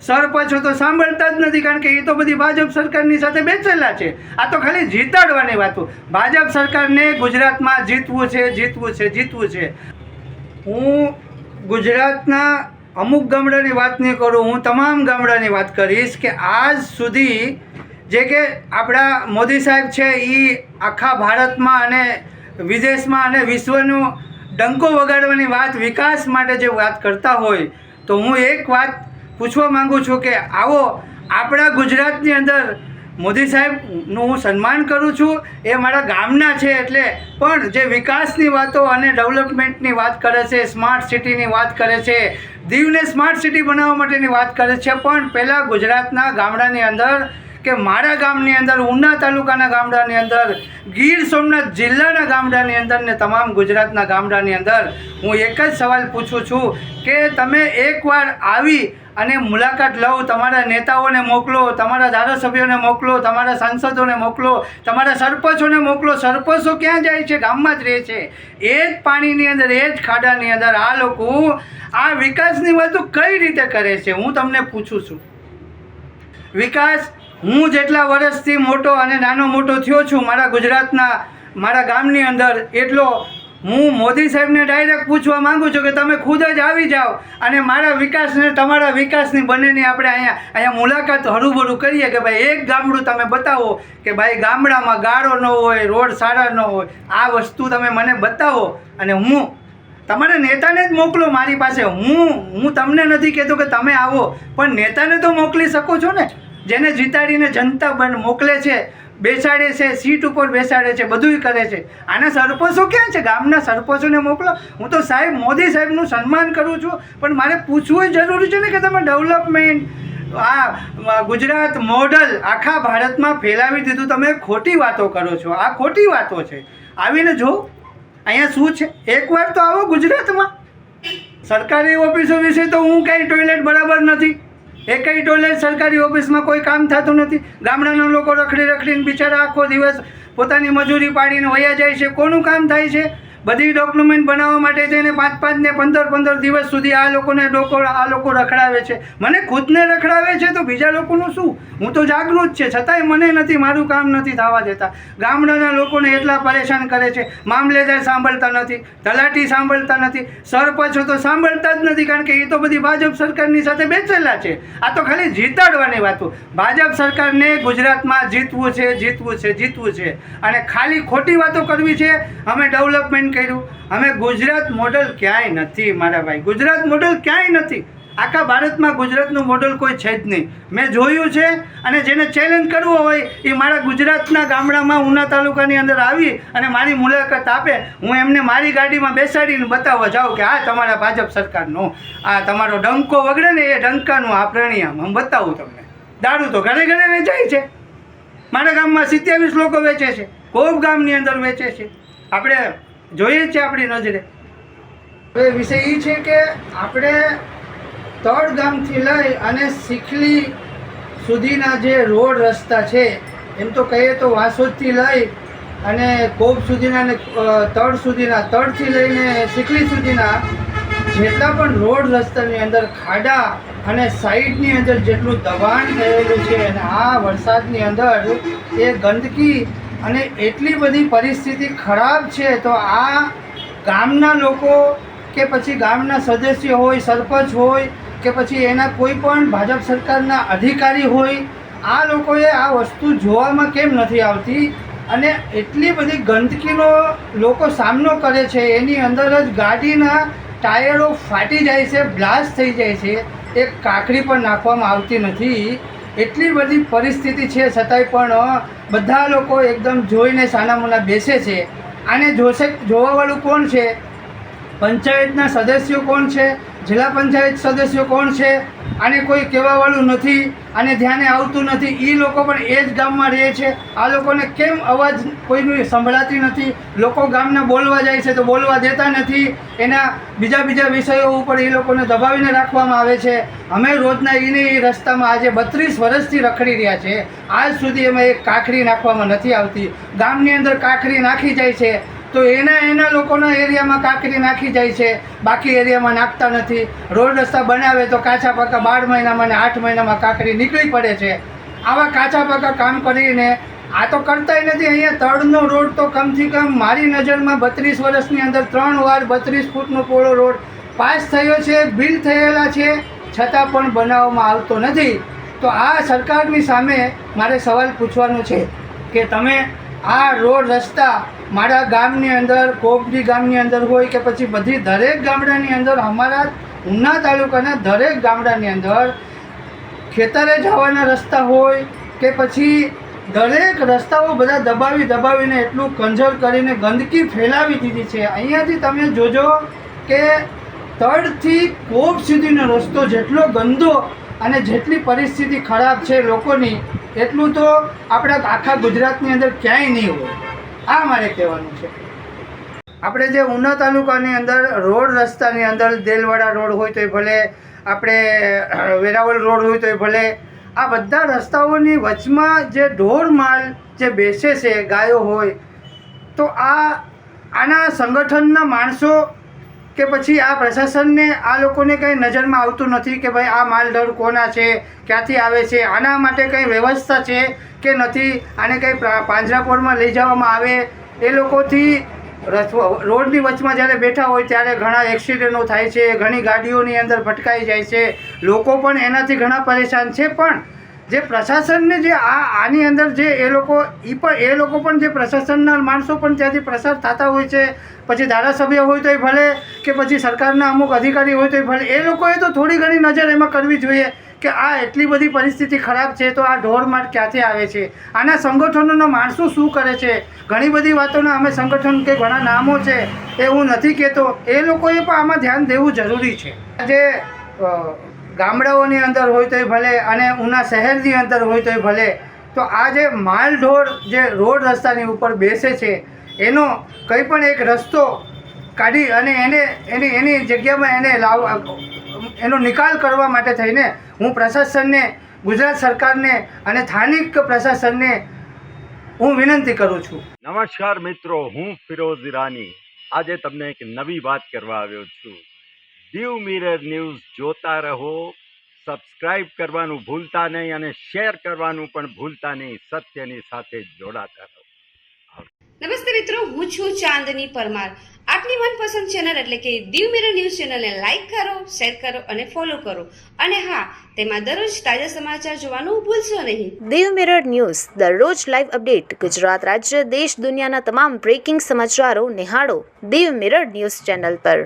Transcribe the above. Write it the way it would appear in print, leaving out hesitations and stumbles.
સરપંચો તો સાંભળતા જ નથી, કારણ કે એ તો બધી ભાજપ સરકારની સાથે બેસેલા છે. આ તો ખાલી જીતાડવાની વાતો. ભાજપ સરકારને ગુજરાતમાં જીતવું છે, જીતવું છે, જીતવું છે. હું ગુજરાતના અમુક ગામડાની વાત નહીં કરું, હું તમામ ગામડાની વાત કરીશ કે આજ સુધી જે કે આપણા મોદી સાહેબ છે એ આખા ભારતમાં અને વિદેશમાં અને વિશ્વનો ડંકો વગાડવાની વાત, વિકાસ માટે જે વાત કરતા હોય, તો હું એક વાત પૂછવા માગું છું કે આવો આપણા ગુજરાતની અંદર મોદી સાહેબનું હું સન્માન કરું છું, એ મારા ગામના છે એટલે, પણ જે વિકાસની વાતો અને ડેવલપમેન્ટની વાત કરે છે, સ્માર્ટ સિટીની વાત કરે છે, દીવને સ્માર્ટ સિટી બનાવવા માટેની વાત કરે છે, પણ પહેલાં ગુજરાતના ગામડાની અંદર કે મારા ગામની અંદર, ઉના તાલુકાના ગામડાની અંદર, ગીર સોમનાથ જિલ્લાના ગામડાની અંદર ને તમામ ગુજરાતના ગામડાની અંદર હું એક જ સવાલ પૂછું છું કે તમે એકવાર આવી અને મુલાકાત લો, તમારા નેતાઓને મોકલો, તમારા ધારાસભ્યોને મોકલો, તમારા સાંસદોને મોકલો, તમારા સરપંચોને મોકલો. સરપંચો ક્યાં જાય છે? ગામમાં જ રહે છે. એ જ પાણીની અંદર, એ જ ખાડાની અંદર આ લોકો આ વિકાસની વાતો કઈ રીતે કરે છે? હું તમને પૂછું છું. વિકાસ હું જેટલા વર્ષથી મોટો અને નાનો મોટો થયો છું મારા ગુજરાતના, મારા ગામની અંદર, એટલો હું મોદી સાહેબને ડાયરેક્ટ પૂછવા માગું છું કે તમે ખુદ જ આવી જાઓ અને મારા વિકાસને તમારા વિકાસની બંનેની આપણે અહીંયા મુલાકાત હરૂબરૂ કરીએ કે ભાઈ એક ગામડું તમે બતાવો કે ભાઈ ગામડામાં ગાળો ન હોય, રોડ સારા ન હોય, આ વસ્તુ તમે મને બતાવો અને હું તમારા નેતાને જ મોકલો મારી પાસે. હું તમને નથી કહેતો કે તમે આવો, પણ નેતાને તો મોકલી શકો છો ને, જેને જીતાડીને જનતા મોકલે છે, બેસાડે છે, સીટ ઉપર બેસાડે છે, બધું કરે છે. આના સરપંચો ક્યાં છે? ગામના સરપંચોને મોકલો. હું તો સાહેબ મોદી સાહેબનું સન્માન કરું છું, પણ મારે પૂછવું જરૂરી છે ને કે તમે ડેવલપમેન્ટ, આ ગુજરાત મોડલ આખા ભારતમાં ફેલાવી દીધું. તમે ખોટી વાતો કરો છો, આ ખોટી વાતો છે. આવીને જો અહીંયા શું છે, એકવાર તો આવો ગુજરાતમાં. સરકારી ઓફિસો વિશે તો હું કંઈ ટોયલેટ બરાબર નથી, એકઈ ટોયલેટ સરકારી ઓફિસમાં કોઈ કામ થતું નથી. ગામડાના લોકો રખડીને બિચારા આખો દિવસ પોતાની મજૂરી પાડીને વયા જાય છે. કોનું કામ થાય છે? બધી ડોક્યુમેન્ટ બનાવવા માટે થઈને 5-5 ને 15 દિવસ સુધી આ લોકો રખડાવે છે. મને ખુદને રખડાવે છે તો બીજા લોકોનું શું? હું તો જાગૃત છે, છતાંય મને નથી, મારું કામ નથી થવા દેતા. ગામડાના લોકોને એટલા પરેશાન કરે છે. મામલેદાર સાંભળતા નથી, તલાટી સાંભળતા નથી, સરપંચો તો સાંભળતા જ નથી, કારણ કે એ તો બધી ભાજપ સરકારની સાથે બેસેલા છે. આ તો ખાલી જીતાડવાની વાતો. ભાજપ સરકારને ગુજરાતમાં જીતવું છે, જીતવું છે, જીતવું છે, અને ખાલી ખોટી વાતો કરવી છે. અમે ડેવલપમેન્ટ કર્યું, અમે ગુજરાત મોડલ ક્યાંય નથી મારા ભાઈ, ગુજરાત મોડલ ક્યાંય નથી. આખા ભારતમાં ગુજરાતનું મોડલ કોઈ છે જ નહીં. મેં જોયું છે, અને જેને ચેલેન્જ કરવો હોય એ મારા ગુજરાતના ગામડામાં, ઉના તાલુકાની અંદર આવી અને મારી મુલાકાત આપે. હું એમને મારી ગાડીમાં બેસાડીને બતાવવા જાઉં કે આ તમારા ભાજપ સરકારનો, આ તમારો ડંકો વગડે ને એ ડંકાનું આ પરિણામ હું બતાવું તમને. દારૂ તો ઘરે ઘરે વેચાય છે. મારા ગામમાં 27 લોકો વેચે છે, કોબ ગામની અંદર વેચે છે. આપણે જોઈએ છે આપણી નજરે. હવે વિષય એ છે કે આપણે તળ ગામથી લઈ અને શીખલી સુધીના જે રોડ રસ્તા છે, એમ તો કહીએ તો વાસોદથી લઈ અને કોબ સુધીના અને તળ સુધીના, તળથી લઈને શીખલી સુધીના જેટલા પણ રોડ રસ્તાની અંદર ખાડા અને સાઈડની અંદર જેટલું દબાણ થયેલું છે, અને આ વરસાદની અંદર એ ગંદકી અને એટલી બધી પરિસ્થિતિ ખરાબ છે. તો આ ગામના લોકો કે પછી ગામના સદસ્ય હોય, સરપંચ હોય કે પછી એના કોઈ પણ ભાજપ સરકારના અધિકારી હોય, આ લોકોએ આ વસ્તુ જોવામાં કેમ નથી આવતી? અને એટલી બધી ગંદકીનો લોકો સામનો કરે છે, એની અંદર જ ગાડીના ટાયરો ફાટી જાય છે, બ્લાસ્ટ થઈ જાય છે, એક કાંકરી પણ નાખવામાં આવતી નથી. એટલી બધી પરિસ્થિતિ છે, છતાંય પણ બધા લોકો એકદમ જોઈને સાનામુના બેસે છે. આને જોવાવાળું કોણ છે? પંચાયતના સદસ્યો કોણ છે? જિલ્લા પંચાયત સદસ્યો કોણ છે? આને કોઈ કહેવાવાળું નથી, આને ધ્યાને આવતું નથી. એ લોકો પણ એ જ ગામમાં રહે છે. આ લોકોને કેમ અવાજ કોઈની સંભળાતી નથી? લોકો ગામના બોલવા જાય છે તો બોલવા દેતા નથી. એના બીજા વિષયો ઉપર એ લોકોને દબાવીને રાખવામાં આવે છે. અમે રોજના એ રસ્તામાં આજે 32 વર્ષથી રખડી રહ્યા છે, આજ સુધી એમાં એક કાંકરી નાખવામાં નથી આવતી. ગામની અંદર કાંકરી નાખી જાય છે, તો એના લોકોના એરિયામાં કાંકરી નાખી જાય છે, બાકી એરિયામાં નાખતા નથી. રોડ રસ્તા બનાવે તો કાચા પાકા 12 મહિનામાં ને 8 મહિનામાં કાંકરી નીકળી પડે છે. આવા કાચા પાકા કામ કરીને આ તો કરતાય નથી. અહીંયા તળનો રોડ તો કમથી કમ મારી નજરમાં 32 વર્ષની અંદર 3 વાર 32 ફૂટનો પહોળો રોડ પાસ થયો છે, બિલ થયેલા છે, છતાં પણ બનાવવામાં આવતો નથી. તો આ સરકારની સામે મારે સવાલ પૂછવાનો છે કે તમે આ રોડ રસ્તા મારા ગામની અંદર, કોપડી ગામની અંદર હોય કે પછી બધી દરેક ગામડાની અંદર, અમારા ઉના તાલુકાના દરેક ગામડાની અંદર ખેતરે જવાના રસ્તા હોય કે પછી દરેક રસ્તાઓ બધા દબાવીને એટલું કંજર કરીને ગંદકી ફેલાવી દીધી છે. અહીંયાથી તમે જોજો કે તળથી કોપ સુધીનો રસ્તો જેટલો ગંદો અને જેટલી પરિસ્થિતિ ખરાબ છે લોકોની, એટલું તો આપણા આખા ગુજરાતની અંદર ક્યાંય નહીં હોય. આ મારે કહેવાનું છે. આપણે જે ઉના તાલુકાની અંદર રોડ રસ્તાની અંદર દેલવાડા રોડ હોય તોય ભલે, આપણે વેરાવળ રોડ હોય તોય ભલે, આ બધા રસ્તાઓની વચમાં જે ઢોર માલ જે બેસે છે, ગાયો હોય, તો આના સંગઠનના માણસો કે પછી આ પ્રશાસનને આ લોકોને કંઈ નજરમાં આવતું નથી કે ભાઈ આ માલ ઢોર કોના છે, ક્યાંથી આવે છે, આના માટે કંઈ વ્યવસ્થા છે કે નથી, આને કંઈ પાંજરાપોળમાં લઈ જવામાં આવે. એ લોકોથી રોડની વચમાં જ્યારે બેઠા હોય ત્યારે ઘણા એક્સિડન્ટો થાય છે, ઘણી ગાડીઓની અંદર ભટકાઈ જાય છે, લોકો પણ એનાથી ઘણા પરેશાન છે. પણ જે પ્રશાસનને જે આની અંદર જે એ લોકો પણ જે પ્રશાસનના માણસો પણ ત્યાંથી પ્રસાર થતા હોય છે, પછી ધારાસભ્ય હોય તોય ભલે કે પછી સરકારના અમુક અધિકારી હોય તોય ભલે, એ લોકોએ તો થોડી ઘણી નજર એમાં કરવી જોઈએ કે આ એટલી બધી પરિસ્થિતિ ખરાબ છે તો આ ઢોરમાટ ક્યાંથી આવે છે, આના સંગઠનોના માણસો શું કરે છે. ઘણી બધી વાતોના અમે સંગઠન કે ઘણા નામો છે એ હું નથી કહેતો, એ લોકોએ પણ આમાં ધ્યાન દેવું જરૂરી છે. જે ગામડાઓની અંદર હોય તોય ભલે અને ઉના શહેરની અંદર હોય તોય ભલે, તો આ જે માલ ઢોર જે રોડ રસ્તાની ઉપર બેસે છે એનો કંઈ પણ એક રસ્તો કાઢી અને એની જગ્યામાં એનો નિકાલ કરવા માટે થઈને હું પ્રશાસનને, ગુજરાત સરકારને અને સ્થાનિક પ્રશાસનને હું વિનંતી કરું છું. નમસ્કાર મિત્રો, હું ફિરોઝ ઈરાની આજે તમને એક નવી વાત કરવા આવ્યો છું. દીવ મિરર ન્યૂઝ જોતા રહો, સબસ્ક્રાઇબ કરવાનું ભૂલતા નહીં અને શેર કરવાનું પણ ભૂલતા નહીં. સત્યની સાથે જોડાતા રહો. નમસ્તે મિત્રો, હું છું ચાંદની પરમાર. આપની મનપસંદ ચેનલ એટલે કે દીવ મિરર ન્યૂઝ ચેનલને લાઈક કરો, શેર કરો અને ફોલો કરો. અને હા, તેમાં દરરોજ તાજા સમાચાર જોવાનું ભૂલશો નહીં. દીવ મિરર ન્યૂઝ દરરોજ લાઈવ અપડેટ ગુજરાત રાજ્ય, દેશ, દુનિયાના તમામ બ્રેકિંગ સમાચારો નિહાળો દીવ મિરર ન્યૂઝ ચેનલ પર.